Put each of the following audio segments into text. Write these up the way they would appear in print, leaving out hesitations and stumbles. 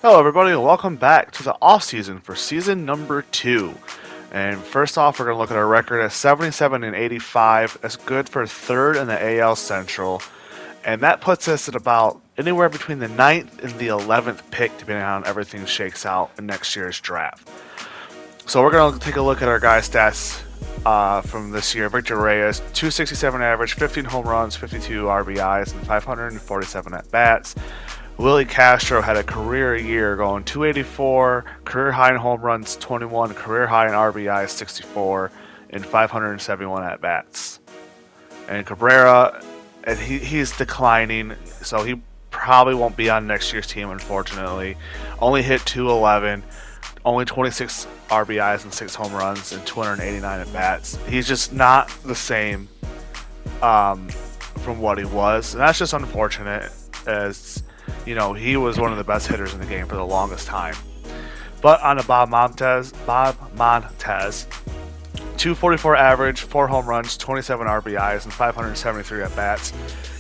Hello, everybody, and welcome back to the offseason for season number 2. And first off, we're going to look at our record at 77 and 85. That's good for third in the AL Central. And that puts us at about anywhere between the 9th and the 11th pick, depending on how everything shakes out in next year's draft. So we're going to take a look at our guy stats from this year. Victor Reyes, 267 average, 15 home runs, 52 RBIs, and 547 at-bats. Willy Castro had a career year going 284, career high in home runs 21, career high in RBIs 64, and 571 at-bats. And Cabrera, and he's declining, so he probably won't be on next year's team, unfortunately. Only hit 211, only 26 RBIs and 6 home runs and 289 at-bats. He's just not the same from what he was, and that's just unfortunate, as you know, he was one of the best hitters in the game for the longest time. But on to Bob Montez, 244 average, 4 home runs, 27 RBIs, and 573 at-bats.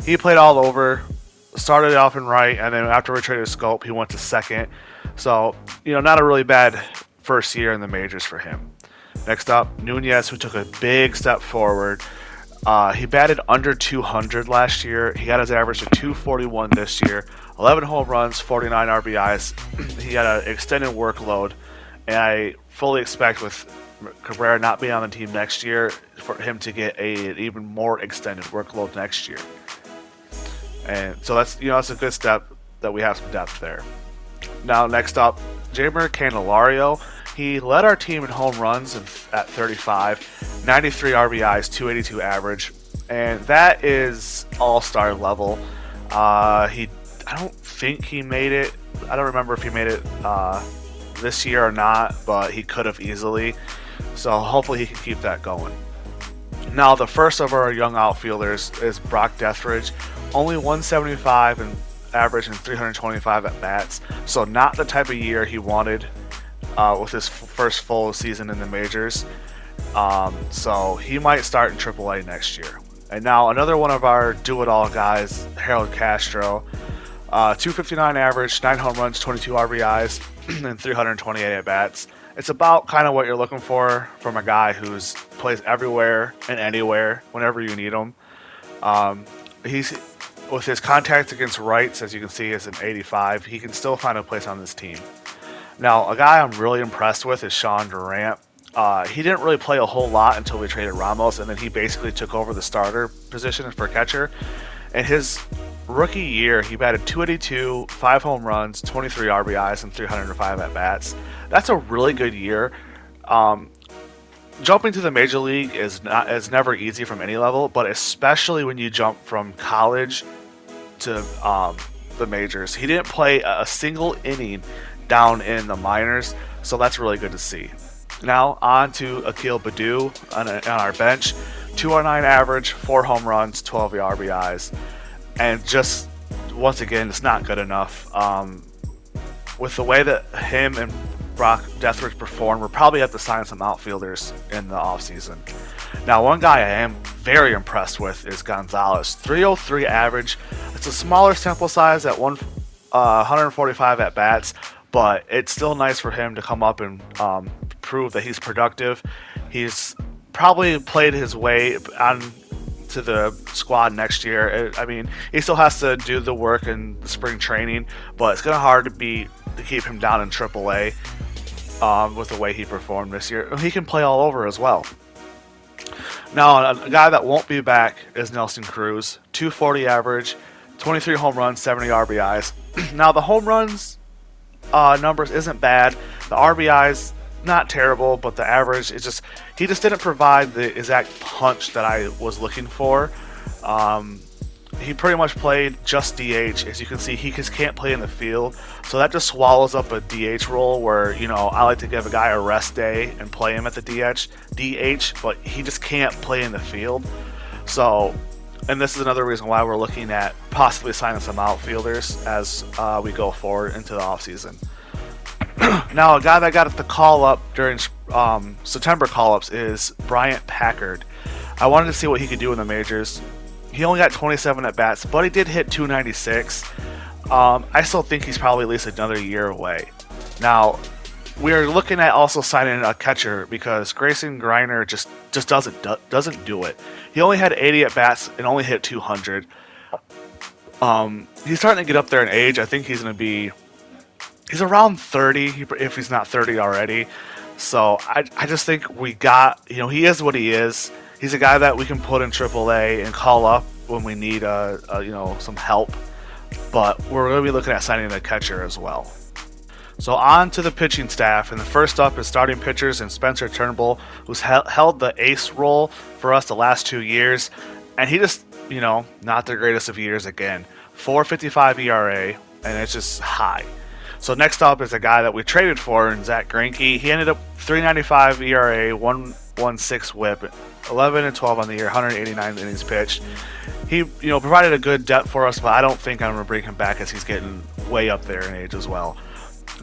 He played all over, started off in right, and then after we traded Scope, he went to second. So, you know, not a really bad first year in the majors for him. Next up, Nunez, who took a big step forward. He batted under 200 last year. He got his average to 241 this year. 11 home runs, 49 RBIs. He had an extended workload, and I fully expect with Cabrera not being on the team next year for him to get an even more extended workload next year. And so that's a good step that we have some depth there. Now next up, Jeimer Candelario. He led our team in home runs at 35, 93 RBIs, 282 average, and that is all-star level. I don't think he made it. I don't remember if he made it this year or not, but he could have easily. So hopefully he can keep that going. Now the first of our young outfielders is Brock Deathridge, only 175 in average and 325 at bats. So not the type of year he wanted with his first full season in the majors. So he might start in AAA next year. And now another one of our do-it-all guys, Harold Castro. 259 average, 9 home runs, 22 RBIs, and 328 at-bats. It's about kind of what you're looking for from a guy who's plays everywhere and anywhere whenever you need him. He's with his contact against rights, as you can see, is an 85. He can still find a place on this team. Now, a guy I'm really impressed with is Sean Durant. He didn't really play a whole lot until we traded Ramos, and then he basically took over the starter position for catcher. And his rookie year, he batted 282, 5 home runs, 23 RBIs, and 305 at-bats. That's a really good year. Jumping to the major league is never easy from any level, but especially when you jump from college to the majors. He didn't play a single inning down in the minors, so that's really good to see. Now on to Akil Baddoo on our bench. 209 average, 4 home runs, 12 RBIs. And just, once again, it's not good enough. With the way that him and Brock Deathridge perform, we're probably have to sign some outfielders in the offseason. Now, one guy I am very impressed with is Gonzalez. 303 average. It's a smaller sample size at 145 at-bats, but it's still nice for him to come up and prove that he's productive. He's probably played his way on to the squad next year. I mean, he still has to do the work in the spring training, but it's kind of hard to keep him down in AAA with the way he performed this year. He can play all over as well. Now, a guy that won't be back is Nelson Cruz. 240 average, 23 home runs, 70 RBIs. Now, the home runs numbers isn't bad. The RBIs, not terrible, but the average he just didn't provide the exact punch that I was looking for. He pretty much played just DH. As you can see, he just can't play in the field, so that just swallows up a DH role where, you know, I like to give a guy a rest day and play him at the DH, but he just can't play in the field. So, and this is another reason why we're looking at possibly signing some outfielders as we go forward into the offseason. Now, a guy that got the call up during September call-ups is Bryant Packard. I wanted to see what he could do in the majors. He only got 27 at-bats, but he did hit 296. I still think he's probably at least another year away. Now, we're looking at also signing a catcher because Grayson Greiner just doesn't do it. He only had 80 at bats and only hit 200. He's starting to get up there in age. I think he's around 30 if he's not 30 already. So I just think we got, he is what he is. He's a guy that we can put in AAA and call up when we need some help. But we're going to be looking at signing a catcher as well. So on to the pitching staff, and the first up is starting pitchers and Spencer Turnbull, who's held the ace role for us the last 2 years, and he just, not the greatest of years again. 4.55 ERA, and it's just high. So next up is a guy that we traded for, and Zach Greinke. He ended up 3.95 ERA, 1.16 WHIP, 11 and 12 on the year, 189 innings pitched. He, provided a good depth for us, but I don't think I'm going to bring him back as he's getting way up there in age as well.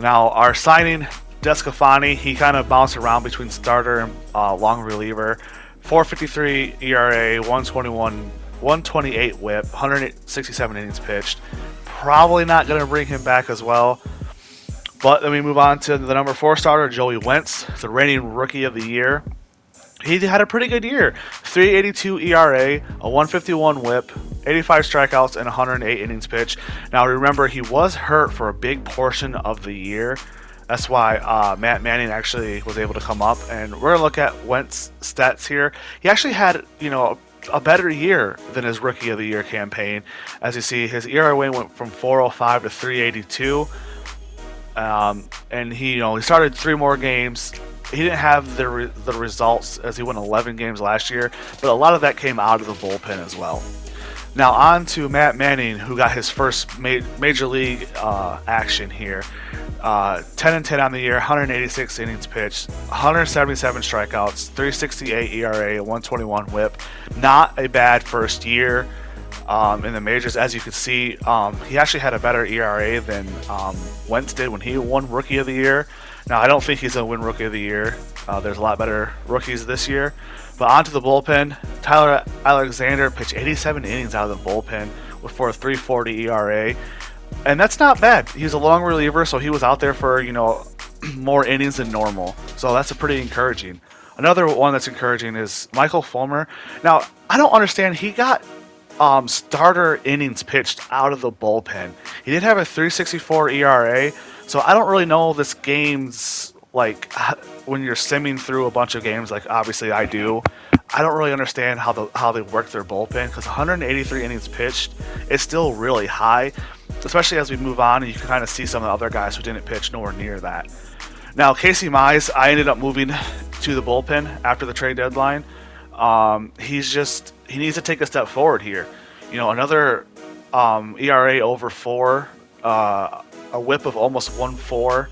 Now, our signing, Descafani, he kind of bounced around between starter and long reliever. 4.53 ERA, 128 WHIP, 167 innings pitched. Probably not going to bring him back as well. But then we move on to the number 4 starter, Joey Wentz, the reigning Rookie of the Year. He had a pretty good year. 3.82 ERA, a 151 WHIP, 85 strikeouts, and 108 innings pitched. Now remember, he was hurt for a big portion of the year. That's why Matt Manning actually was able to come up. And we're going to look at Wentz's stats here. He actually had, a better year than his Rookie of the Year campaign. As you see, his ERA went from 4.05 to 3.82. And he started 3 more games. He didn't have the results as he won 11 games last year, but a lot of that came out of the bullpen as well. Now on to Matt Manning, who got his first major league action here. 10 and 10 on the year, 186 innings pitched, 177 strikeouts, 3.68 ERA, 121 WHIP. Not a bad first year in the majors. As you can see, he actually had a better ERA than Wentz did when he won Rookie of the Year. Now, I don't think he's going to win Rookie of the Year. There's a lot better rookies this year. But on to the bullpen. Tyler Alexander pitched 87 innings out of the bullpen for a 3.40 ERA. And that's not bad. He's a long reliever, so he was out there for, more innings than normal. So that's pretty encouraging. Another one that's encouraging is Michael Fulmer. Now, I don't understand. He got starter innings pitched out of the bullpen. He did have a 3.64 ERA. So I don't really know this game's, when you're simming through a bunch of games, like obviously I do, I don't really understand how they work their bullpen, because 183 innings pitched is still really high, especially as we move on and you can kind of see some of the other guys who didn't pitch nowhere near that. Now, Casey Mize, I ended up moving to the bullpen after the trade deadline. He needs to take a step forward here. Another ERA over 4, a WHIP of almost 1.4.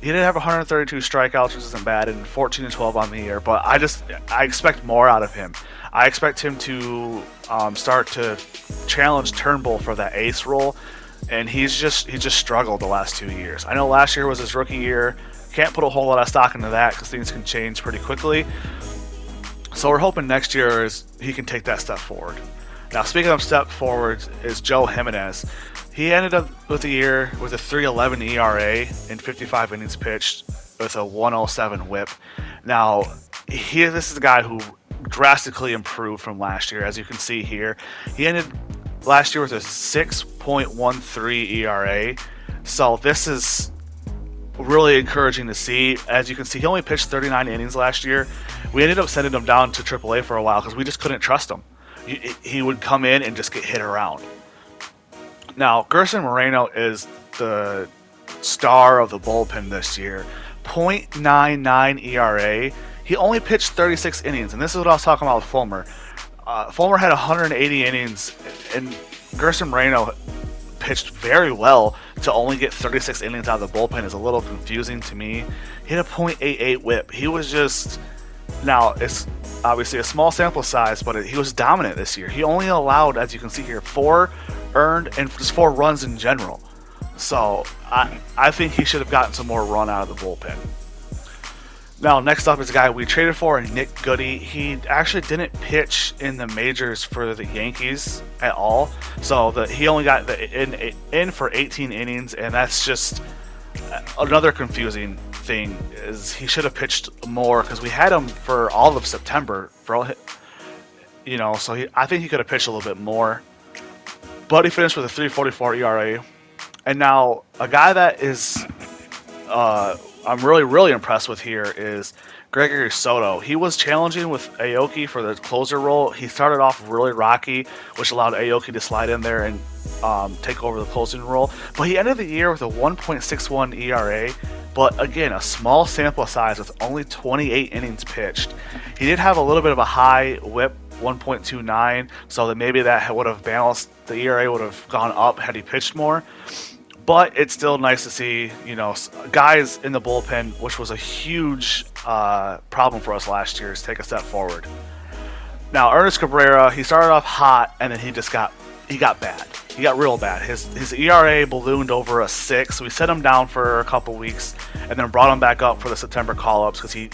He did have 132 strikeouts, which isn't bad, and 14 and 12 on the year. But I expect more out of him. I expect him to start to challenge Turnbull for that ace role, and he's just struggled the last 2 years. I know last year was his rookie year. Can't put a whole lot of stock into that because things can change pretty quickly. So we're hoping next year he can take that step forward. Now, speaking of step forwards, is Joe Jimenez. He ended up with the year with a 3.11 ERA and 55 innings pitched with a 1.07 WHIP. Now, this is a guy who drastically improved from last year, as you can see here. He ended last year with a 6.13 ERA. So this is really encouraging to see. As you can see, he only pitched 39 innings last year. We ended up sending him down to AAA for a while because we just couldn't trust him. He would come in and just get hit around. Now, Gerson Moreno is the star of the bullpen this year. 0.99 ERA. He only pitched 36 innings, and this is what I was talking about with Fulmer. Fulmer had 180 innings, and Gerson Moreno pitched very well. To only get 36 innings out of the bullpen is a little confusing to me. He had a 0.88 WHIP. He was just... Now, it's obviously a small sample size, but he was dominant this year. He only allowed, as you can see here, 4 earned and just 4 runs in general. So I think he should have gotten some more run out of the bullpen. Now, next up is a guy we traded for, Nick Goody. He actually didn't pitch in the majors for the Yankees at all, so he only got in for 18 innings, and that's just another confusing thing. Is he should have pitched more because we had him for all of September, so I think he could have pitched a little bit more. But he finished with a 3.44 ERA, and now a guy that is. I'm really impressed with here is Gregory Soto. He was challenging with Aoki for the closer role. He started off really rocky, which allowed Aoki to slide in there and take over the closing role. But he ended the year with a 1.61 ERA, but again, a small sample size with only 28 innings pitched. He did have a little bit of a high whip, 1.29, so that maybe that would have balanced, the ERA would have gone up had he pitched more. But it's still nice to see, guys in the bullpen, which was a huge problem for us last year, is take a step forward. Now, Ernest Cabrera, he started off hot, and then he got bad. He got real bad. His ERA ballooned over a 6. So we set him down for a couple weeks, and then brought him back up for the September call-ups because he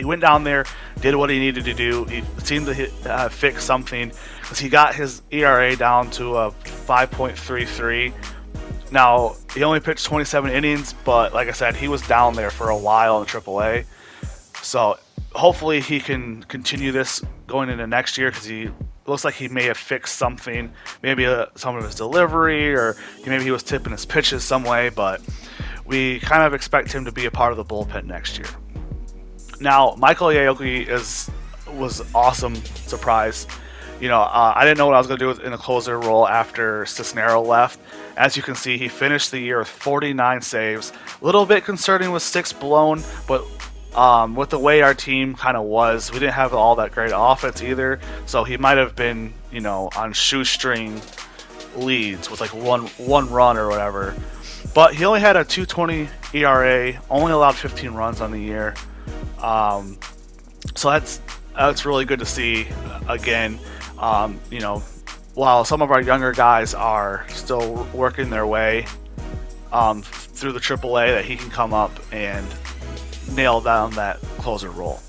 went down there, did what he needed to do. He seemed to fix something because he got his ERA down to a 5.33. Now, he only pitched 27 innings, but like I said, he was down there for a while in AAA. So hopefully he can continue this going into next year because he looks like he may have fixed something, maybe some of his delivery, or maybe he was tipping his pitches some way, but we kind of expect him to be a part of the bullpen next year. Now, Michael Aoki was awesome surprise. I didn't know what I was going to do in the closer role after Cisnero left. As you can see, he finished the year with 49 saves. A little bit concerning with 6 blown, but with the way our team kind of was, we didn't have all that great offense either. So he might have been, on shoestring leads with like one run or whatever. But he only had a 2.20 ERA, only allowed 15 runs on the year. So that's really good to see again. While some of our younger guys are still working their way through the AAA, that he can come up and nail down that closer role.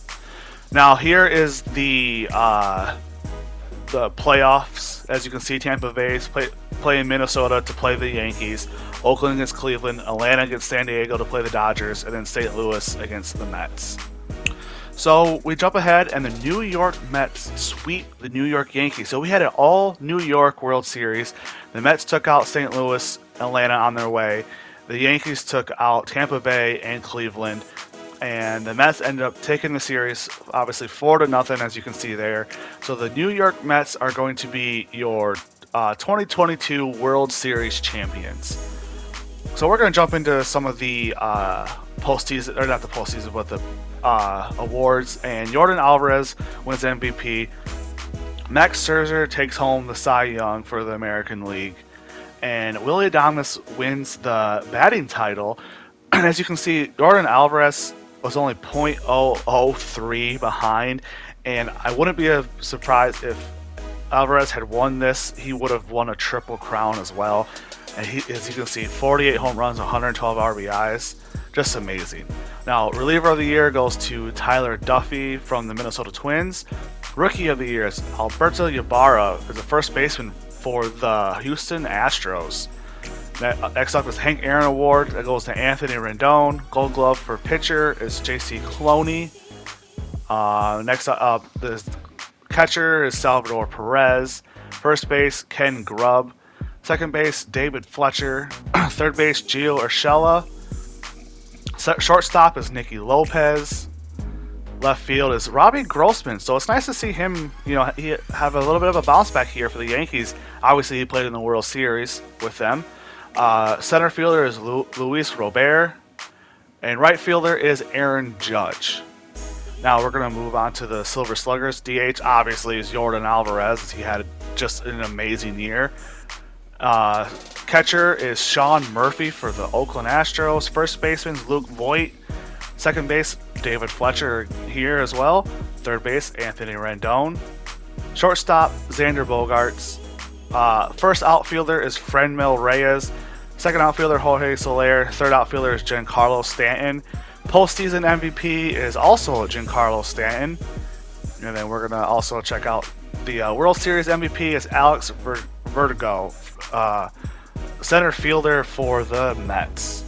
Now here is the playoffs. As you can see, Tampa Bay's play in Minnesota to play the Yankees, Oakland against Cleveland, Atlanta against San Diego to play the Dodgers, and then St. Louis against the Mets. So we jump ahead, and the New York Mets sweep the New York Yankees. So we had an all New York World Series. The Mets took out St. Louis, Atlanta on their way. The Yankees took out Tampa Bay and Cleveland. And the Mets ended up taking the series, obviously 4-0, as you can see there. So the New York Mets are going to be your 2022 World Series champions. So we're going to jump into some of the postseason, or not the postseason, but the awards. And Yordan Alvarez wins MVP. Max Scherzer takes home the Cy Young for the American League. And Willy Adames wins the batting title. And as you can see, Yordan Alvarez was only .003 behind. And I wouldn't be surprised if Alvarez had won this. He would have won a triple crown as well. And as you can see, 48 home runs, 112 RBIs. Just amazing. Now, reliever of the year goes to Tyler Duffy from the Minnesota Twins. Rookie of the year is Alberto Ybarra, as a first baseman for the Houston Astros. Next up is Hank Aaron Award. That goes to Anthony Rendon. Gold Glove for pitcher is J.C. Cloney. Next up, the catcher is Salvador Perez. First base, Ken Grubb. Second base, David Fletcher. Third base, Gio Urshela. Shortstop is Nicky Lopez. Left field is Robbie Grossman. So it's nice to see him, he have a little bit of a bounce back here for the Yankees. Obviously, he played in the World Series with them. Center fielder is Luis Robert. And right fielder is Aaron Judge. Now we're going to move on to the Silver Sluggers. DH obviously is Yordan Alvarez. He had just an amazing year. Catcher is Sean Murphy for the Oakland Astros. First baseman is Luke Voit. Second base, David Fletcher here as well. Third base, Anthony Rendon. Shortstop, Xander Bogaerts. First outfielder is Franmil Reyes. Second outfielder, Jorge Soler. Third outfielder is Giancarlo Stanton. Postseason MVP is also Giancarlo Stanton. And then we're going to also check out the World Series MVP is Alex Verdugo, center fielder for the Mets.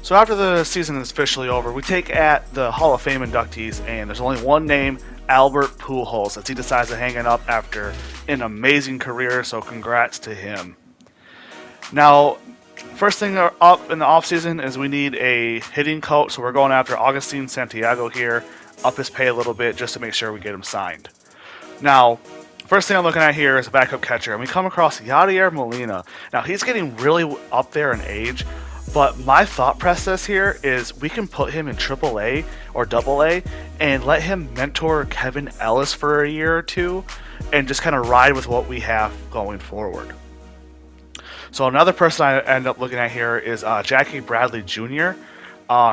So after the season is officially over, we take at the Hall of Fame inductees, and there's only one name, Albert Pujols, as he decides to hang it up after an amazing career, so congrats to him. Now, first thing up in the offseason is we need a hitting coach, so we're going after Augustin Santiago here, up his pay a little bit just to make sure we get him signed. Now, first thing I'm looking at here is a backup catcher, and we come across Yadier Molina. Now, he's getting really up there in age, but my thought process here is we can put him in AAA or AA and let him mentor Kevin Ellis for a year or two and just kind of ride with what we have going forward. So another person I end up looking at here is Jackie Bradley Jr.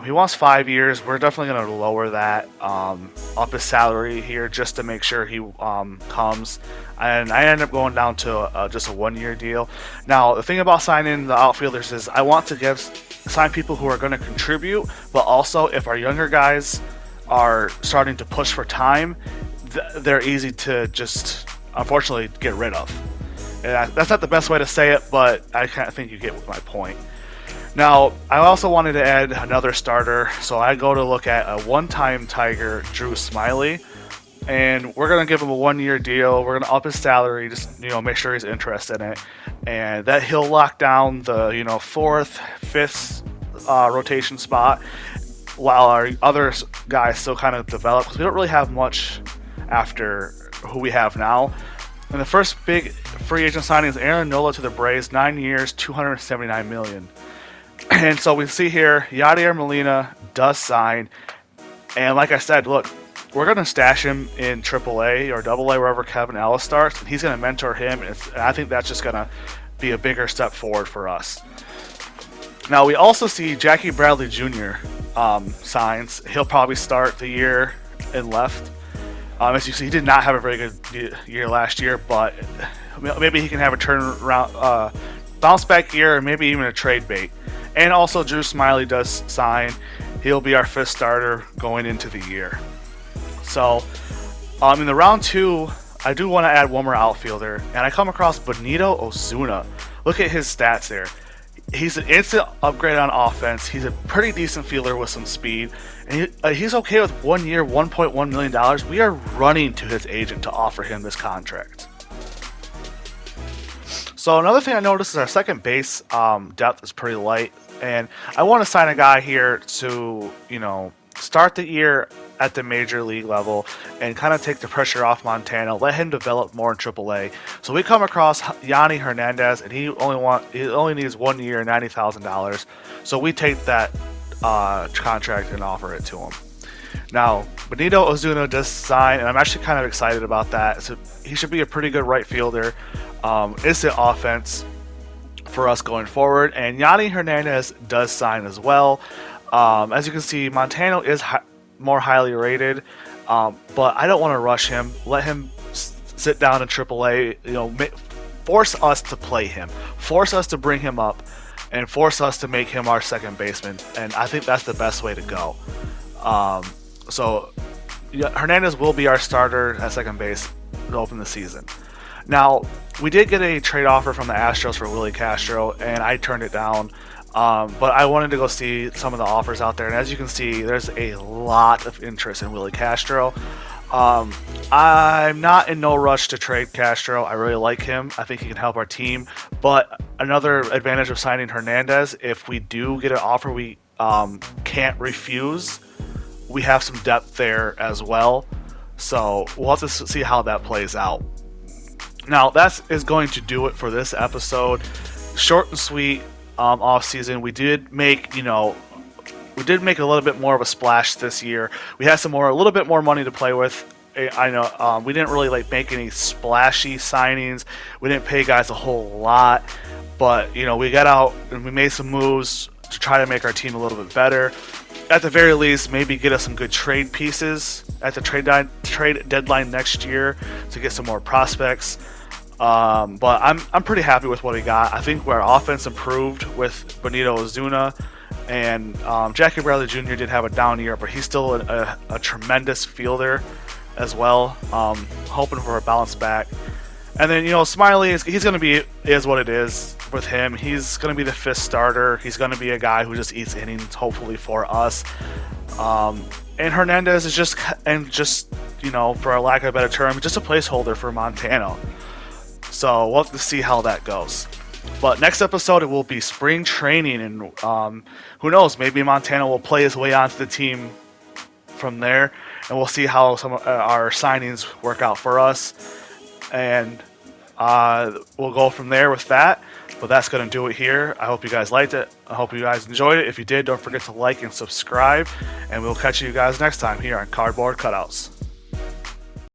He wants 5 years. We're definitely going to lower that, up his salary here just to make sure he comes. And I end up going down to just a 1 year deal. Now, the thing about signing the outfielders is I want to sign people who are going to contribute, but also if our younger guys are starting to push for time, they're easy to just, unfortunately, get rid of. And that's not the best way to say it, but I kind of think you get my point. Now, I also wanted to add another starter, so I go to look at a one-time Tiger, Drew Smyly, and we're going to give him a 1 year deal. We're going to up his salary, just make sure he's interested in it, and that he'll lock down the fourth, fifth rotation spot, while our other guys still kind of develop, because we don't really have much after who we have now. And the first big free agent signing is Aaron Nola to the Braves, 9 years, $279 million. And so we see here, Yadier Molina does sign. And like I said, look, we're going to stash him in AAA or AA, wherever Kevin Ellis starts. And he's going to mentor him. And I think that's just going to be a bigger step forward for us. Now, we also see Jackie Bradley Jr. Signs. He'll probably start the year in left. As you see, he did not have a very good year last year, but maybe he can have a turnaround, bounce back year, or maybe even a trade bait. And also, Drew Smyly does sign. He'll be our fifth starter going into the year. So, in the round 2, I do want to add one more outfielder, and I come across Benito Ozuna. Look at his stats there. He's an instant upgrade on offense. He's a pretty decent fielder with some speed. And he's okay with 1 year, $1.1 million. We are running to his agent to offer him this contract. So another thing I noticed is our second base depth is pretty light. And I want to sign a guy here to, start the year at the major league level and kind of take the pressure off Montana, let him develop more in AAA. So we come across Yanni Hernandez, and he only needs 1 year, $90,000. So we take that contract and offer it to him. Now, Benito Ozuna does sign, and I'm actually kind of excited about that. So he should be a pretty good right fielder. Instant offense for us going forward. And Yanni Hernandez does sign as well. As you can see, Montana is more highly rated, but I don't want to rush him. Let him sit down in AAA. Force us to play him. Force us to bring him up. And force us to make him our second baseman. And I think that's the best way to go. So Hernandez will be our starter at second base to open the season. Now, we did get a trade offer from the Astros for Willy Castro, and I turned it down. But I wanted to go see some of the offers out there. And as you can see, there's a lot of interest in Willy Castro. I'm not in no rush to trade Castro. I really like him. I think he can help our team. But another advantage of signing Hernandez, if we do get an offer we can't refuse, we have some depth there as well. So we'll have to see how that plays out. Now, that is going to do it for this episode. Short and sweet off season. We did make, a little bit more of a splash this year. We had a little bit more money to play with. I know we didn't really make any splashy signings. We didn't pay guys a whole lot, but we got out and we made some moves to try to make our team a little bit better. At the very least, maybe get us some good trade pieces at the trade deadline next year to get some more prospects. But I'm pretty happy with what we got. I think our offense improved with Benito Ozuna. And Jackie Bradley Jr. did have a down year, but he's still a tremendous fielder as well. Hoping for a bounce back. And then, Smiley, he's going to be is what it is with him. He's going to be the fifth starter. He's going to be a guy who just eats innings, hopefully, for us. And Hernandez is just, for a lack of a better term, just a placeholder for Montana. So we'll have to see how that goes. But next episode, it will be spring training, and who knows, maybe Montana will play his way onto the team from there, and we'll see how some of our signings work out for us. And we'll go from there with that. But that's going to do it here. I hope you guys liked it. I hope you guys enjoyed it. If you did, don't forget to like and subscribe. And we'll catch you guys next time here on Cardboard Cutouts.